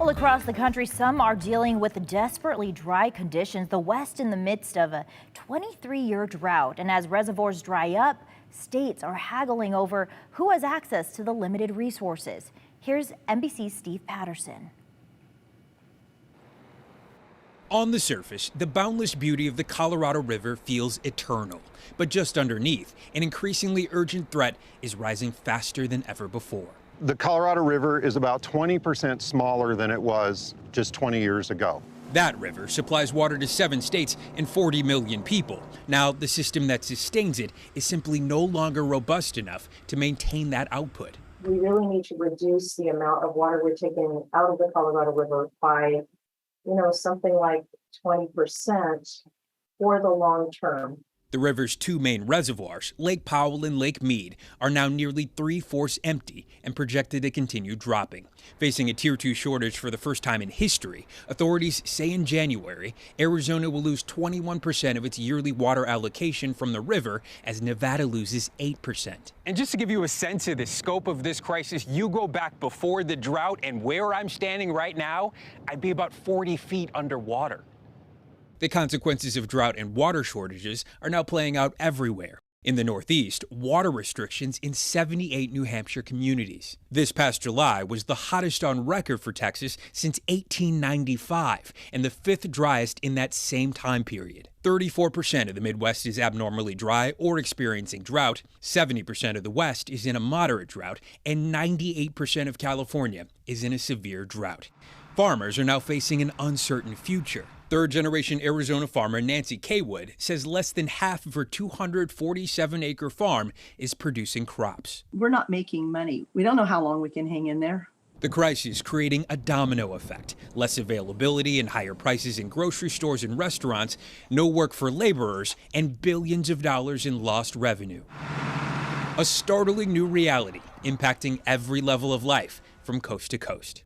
Well, across the country, some are dealing with desperately dry conditions. The West in the midst of a 23-year drought. And as reservoirs dry up, states are haggling over who has access to the limited resources. Here's NBC's Steve Patterson. On the surface, the boundless beauty of the Colorado River feels eternal. But just underneath, an increasingly urgent threat is rising faster than ever before. The Colorado River is about 20% smaller than it was just 20 years ago. That river supplies water to 7 states and 40 million people. Now, the system that sustains it is simply no longer robust enough to maintain that output. We really need to reduce the amount of water we're taking out of the Colorado River by, something like 20% for the long term. The river's 2 main reservoirs, Lake Powell and Lake Mead, are now nearly 3/4 empty and projected to continue dropping. Facing a Tier 2 shortage for the first time in history, authorities say in January, Arizona will lose 21% of its yearly water allocation from the river as Nevada loses 8%. And just to give you a sense of the scope of this crisis, you go back before the drought and where I'm standing right now, I'd be about 40 feet underwater. The consequences of drought and water shortages are now playing out everywhere. In the Northeast, water restrictions in 78 New Hampshire communities. This past July was the hottest on record for Texas since 1895 and the 5th driest in that same time period. 34% of the Midwest is abnormally dry or experiencing drought, 70% of the West is in a moderate drought, and 98% of California is in a severe drought. Farmers are now facing an uncertain future. Third-generation Arizona farmer Nancy Kaywood says less than half of her 247-acre farm is producing crops. We're not making money. We don't know how long we can hang in there. The crisis creating a domino effect. Less availability and higher prices in grocery stores and restaurants, no work for laborers, and billions of dollars in lost revenue. A startling new reality impacting every level of life from coast to coast.